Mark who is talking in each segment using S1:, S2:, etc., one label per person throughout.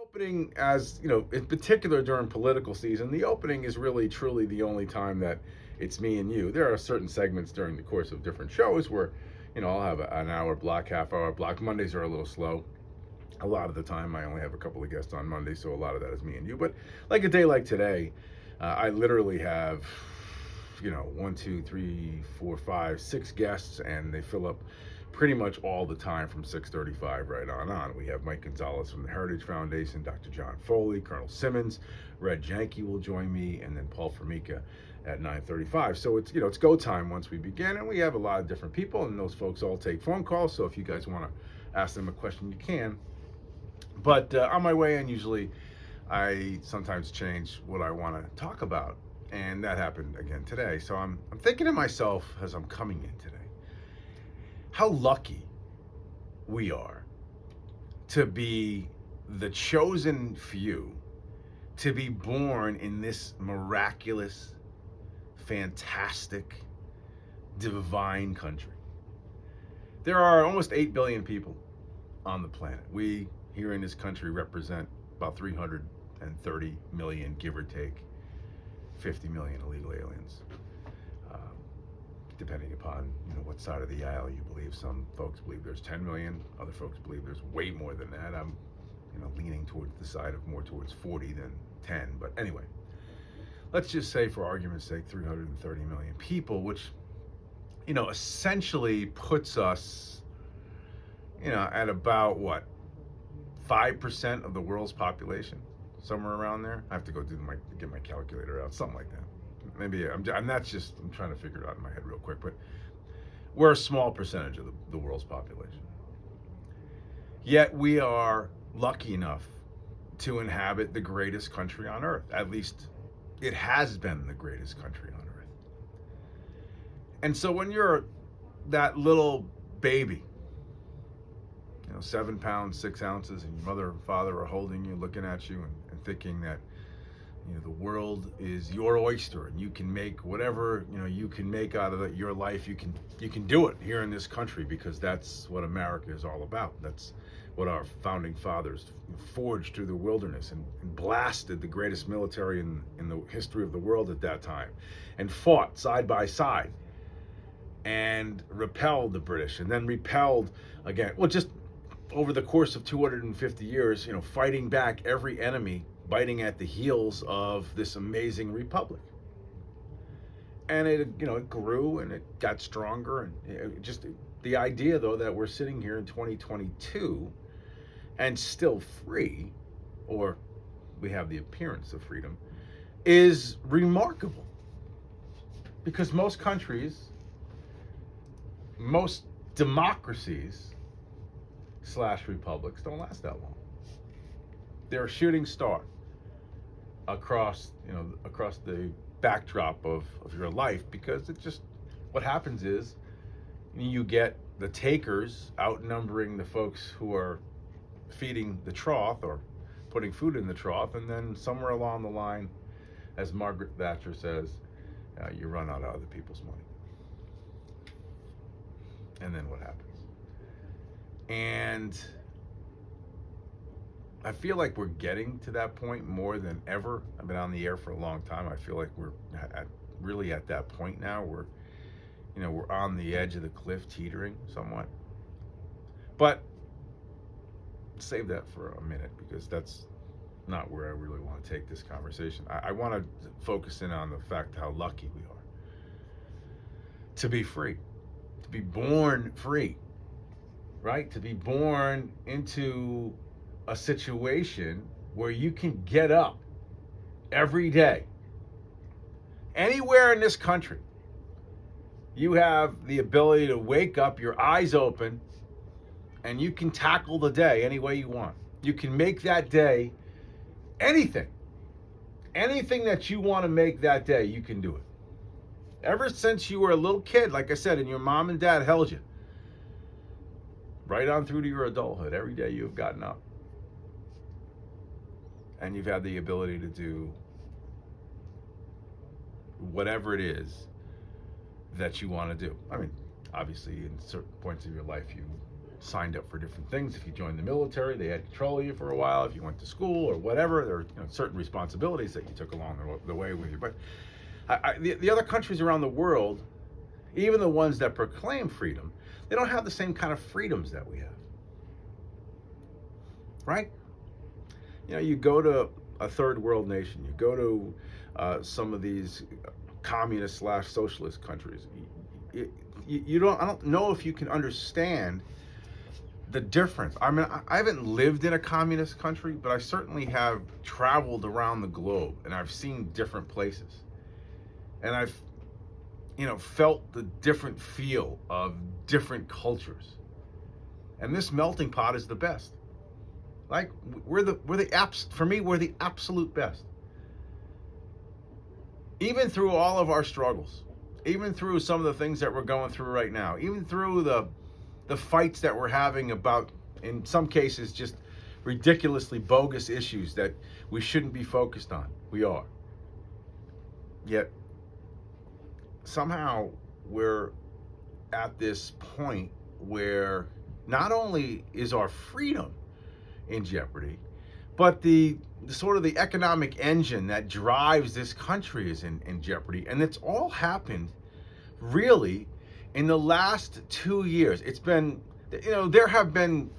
S1: Opening, as you know, in particular during political season, the opening is really truly the only time that it's me and you. There are certain segments during the course of different shows where, I'll have an hour block, half hour block. Mondays are a little slow. A lot of the time, I only have a couple of guests on Monday, so a lot of that is me and you. But like a day like today, I literally have, one, two, three, four, five, six guests, and they fill up pretty much all the time from 6:35 right on. We have Mike Gonzalez from the Heritage Foundation, Dr. John Foley, Colonel Simmons, Red Janke will join me, and then Paul Formica at 9:35. So it's go time once we begin, and we have a lot of different people, and those folks all take phone calls. So if you guys want to ask them a question, you can. But on my way in, usually I sometimes change what I want to talk about, and that happened again today. So I'm thinking to myself as I'm coming in today, how lucky we are to be the chosen few, to be born in this miraculous, fantastic, divine country. There are almost 8 billion people on the planet. We here in this country represent about 330 million, give or take 50 million illegal aliens, depending upon what side of the aisle you believe. Some folks believe there's 10 million. Other folks believe there's way more than that. I'm leaning towards the side of more towards 40 than 10. But anyway, let's just say, for argument's sake, 330 million people, which essentially puts us at about what, 5% of the world's population, somewhere around there. I have to go get my calculator out, something like that. Maybe I'm trying to figure it out in my head real quick, but we're a small percentage of the world's population. Yet we are lucky enough to inhabit the greatest country on earth. At least it has been the greatest country on earth. And so when you're that little baby, 7 pounds, 6 ounces, and your mother and father are holding you, looking at you, and thinking that the world is your oyster, and you can make whatever you can make out of your life. You can do it here in this country, because that's what America is all about. That's what our founding fathers forged through the wilderness and blasted the greatest military in the history of the world at that time, and fought side by side and repelled the British, and then repelled again. Well, just over the course of 250 years, fighting back every enemy, biting at the heels of this amazing republic. And it grew, and it got stronger. And just the idea, though, that we're sitting here in 2022 and still free, or we have the appearance of freedom, is remarkable. Because most countries, most democracies / republics don't last that long. They're a shooting star across the backdrop of your life, because it just, what happens is you get the takers outnumbering the folks who are feeding the trough or putting food in the trough, and then somewhere along the line, as Margaret Thatcher says, you run out of other people's money. And then what happens? And I feel like we're getting to that point more than ever. I've been on the air for a long time. I feel like we're really at that point now. We're on the edge of the cliff, teetering somewhat. But save that for a minute, because that's not where I really want to take this conversation. I want to focus in on the fact how lucky we are to be free, to be born free, right? To be born into a situation where you can get up every day. Anywhere in this country, you have the ability to wake up, your eyes open, and you can tackle the day any way you want. You can make that day anything that you want to make that day, you can do it. Ever since you were a little kid, like I said, and your mom and dad held you, right on through to your adulthood, every day you've gotten up. And you've had the ability to do whatever it is that you want to do. I mean, obviously, in certain points of your life, you signed up for different things. If you joined the military, they had control of you for a while. If you went to school or whatever, there are certain responsibilities that you took along the way with you. But the other countries around the world, even the ones that proclaim freedom, they don't have the same kind of freedoms that we have. Right? You go to a third world nation, you go to some of these communist / socialist countries. I don't know if you can understand the difference. I mean, I haven't lived in a communist country, but I certainly have traveled around the globe, and I've seen different places. And I've, felt the different feel of different cultures. And this melting pot is the best. Like, we're the absolute best. Even through all of our struggles, even through some of the things that we're going through right now, even through the fights that we're having about, in some cases, just ridiculously bogus issues that we shouldn't be focused on. We are. Yet, somehow, we're at this point where not only is our freedom in jeopardy, but the economic engine that drives this country is in jeopardy. And it's all happened really in the last 2 years. It's been, there have been,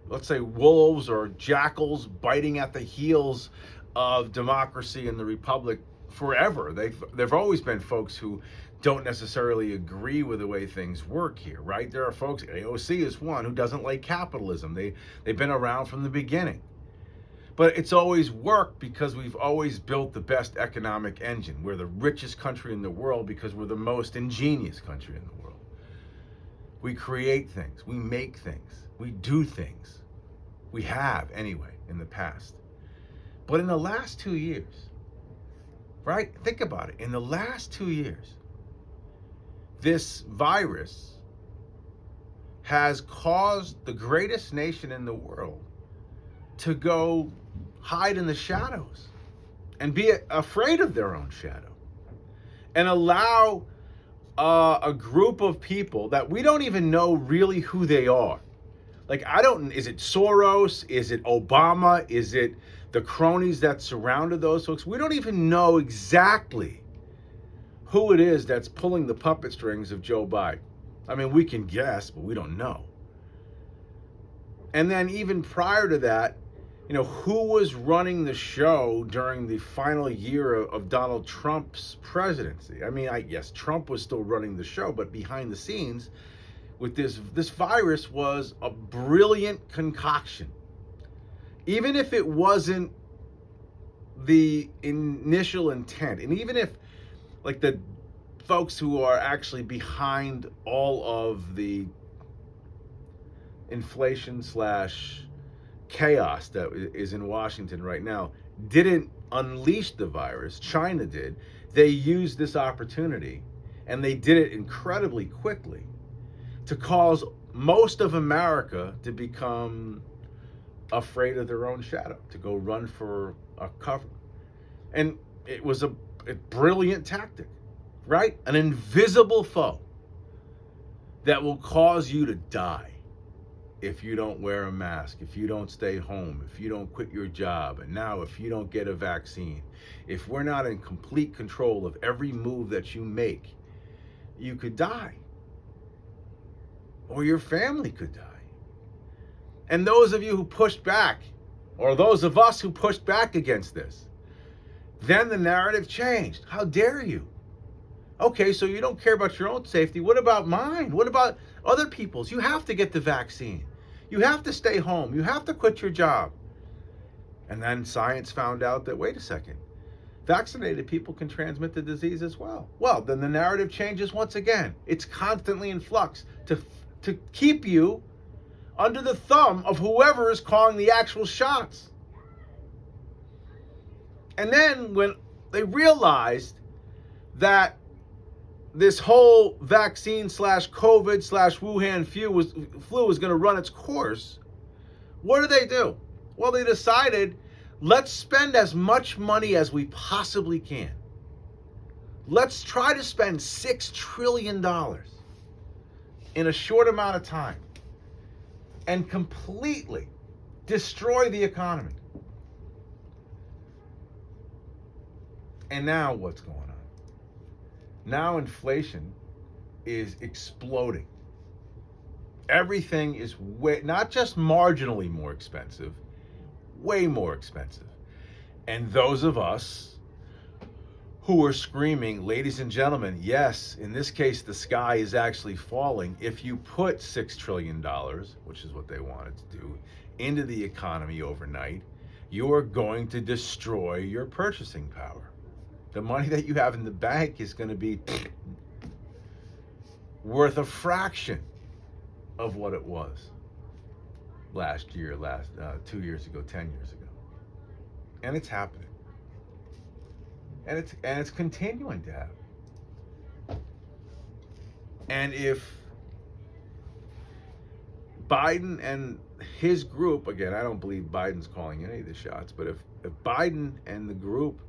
S1: let's say, wolves or jackals biting at the heels of democracy and the republic forever. There've always been folks who don't necessarily agree with the way things work here, right? There are folks, AOC is one, who doesn't like capitalism. They've been around from the beginning. But it's always worked because we've always built the best economic engine. We're the richest country in the world because we're the most ingenious country in the world. We create things, we make things, we do things. We have, anyway, in the past. But in the last 2 years, right? Think about it. In the last 2 years, this virus has caused the greatest nation in the world to go hide in the shadows and be afraid of their own shadow and allow a group of people that we don't even know really who they are. Like, is it Soros? Is it Obama? Is it the cronies that surrounded those folks? We don't even know exactly who it is that's pulling the puppet strings of Joe Biden. I mean, we can guess, but we don't know. And then even prior to that, who was running the show during the final year of Donald Trump's presidency? I mean, yes, Trump was still running the show, but behind the scenes with this virus was a brilliant concoction. Even if it wasn't the initial intent, and even if, like, the folks who are actually behind all of the inflation / chaos that is in Washington right now didn't unleash the virus, China did. They used this opportunity, and they did it incredibly quickly, to cause most of America to become afraid of their own shadow, to go run for a cover. And it was a brilliant tactic, right? An invisible foe that will cause you to die if you don't wear a mask, if you don't stay home, if you don't quit your job, and now if you don't get a vaccine. If we're not in complete control of every move that you make, you could die. Or your family could die. And those of you who pushed back, or those of us who pushed back against this, then the narrative changed. How dare you? Okay, so you don't care about your own safety. What about mine? What about other people's? You have to get the vaccine. You have to stay home. You have to quit your job. And then science found out that, wait a second, vaccinated people can transmit the disease as well. Well, then the narrative changes once again. It's constantly in flux to keep you under the thumb of whoever is calling the actual shots. And then when they realized that this whole vaccine / COVID / Wuhan flu was going to run its course, what do? Well, they decided, let's spend as much money as we possibly can. Let's try to spend $6 trillion in a short amount of time. and completely destroy the economy. And now what's going on? Now inflation is exploding. Everything is not just marginally more expensive, way more expensive. And those of us who are screaming, ladies and gentlemen, yes, in this case, the sky is actually falling. If you put $6 trillion, which is what they wanted to do, into the economy overnight, you are going to destroy your purchasing power. The money that you have in the bank is going to be worth a fraction of what it was last year, 2 years ago, 10 years ago. And it's happening. And it's continuing to happen. And if Biden and his group, again, I don't believe Biden's calling any of the shots, but if Biden and the group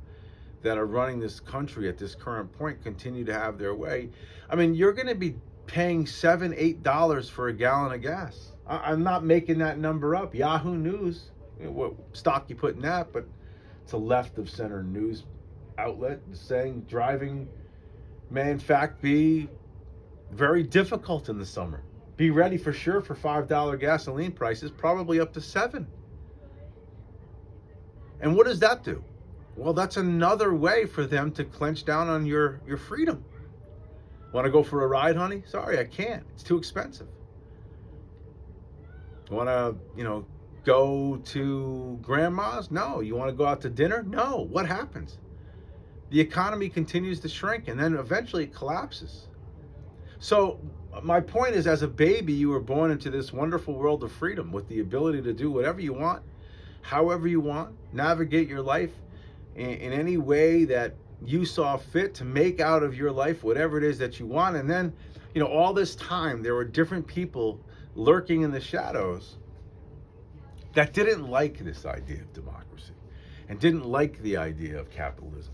S1: that are running this country at this current point continue to have their way, I mean, you're going to be paying $7, $8 for a gallon of gas. I'm not making that number up. Yahoo News, what stock you put in that, but it's a left of center news outlet saying driving may in fact be very difficult in the summer. Be ready for sure for $5 gasoline prices, probably up to $7. And what does that do? Well, that's another way for them to clench down on your freedom. Want to go for a ride, honey? Sorry, I can't. It's too expensive. Want to, go to grandma's? No. You want to go out to dinner? No. What happens? The economy continues to shrink, and then eventually it collapses. So my point is, as a baby, you were born into this wonderful world of freedom with the ability to do whatever you want, however you want, navigate your life in any way that you saw fit to make out of your life whatever it is that you want. And then, all this time, there were different people lurking in the shadows that didn't like this idea of democracy and didn't like the idea of capitalism.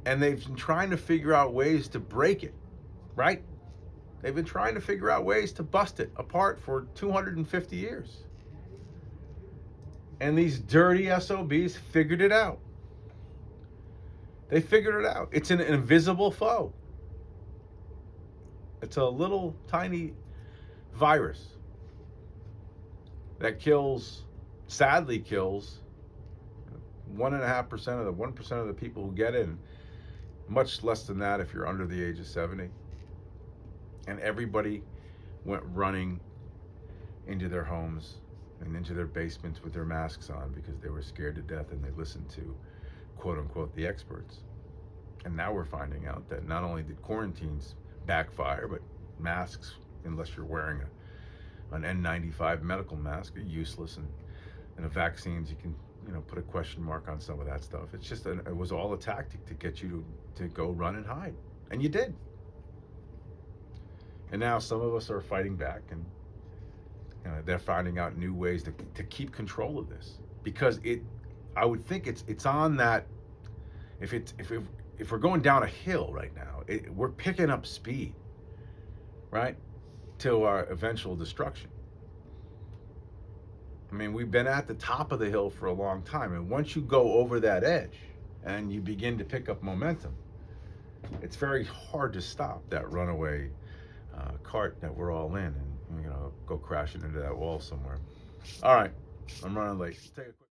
S1: And they've been trying to figure out ways to break it, right? They've been trying to figure out ways to bust it apart for 250 years. And these dirty SOBs figured it out. They figured it out. It's an invisible foe. It's a little tiny virus that sadly kills 1.5% of the 1% of the people who get it, and much less than that if you're under the age of 70. And everybody went running into their homes and into their basements with their masks on because they were scared to death, and they listened to, quote unquote, the experts. And now we're finding out that not only did quarantines backfire, but masks, unless you're wearing an N95 medical mask, are useless, and the vaccines, you can put a question mark on some of that stuff. It's just it was all a tactic to get you to go run and hide, and you did. And now some of us are fighting back, and they're finding out new ways to keep control of this, because I would think it's on that. If we're going down a hill right now, we're picking up speed, right, to our eventual destruction. I mean, we've been at the top of the hill for a long time, and once you go over that edge and you begin to pick up momentum, it's very hard to stop that runaway cart that we're all in, and go crashing into that wall somewhere. All right, I'm running late. Take a quick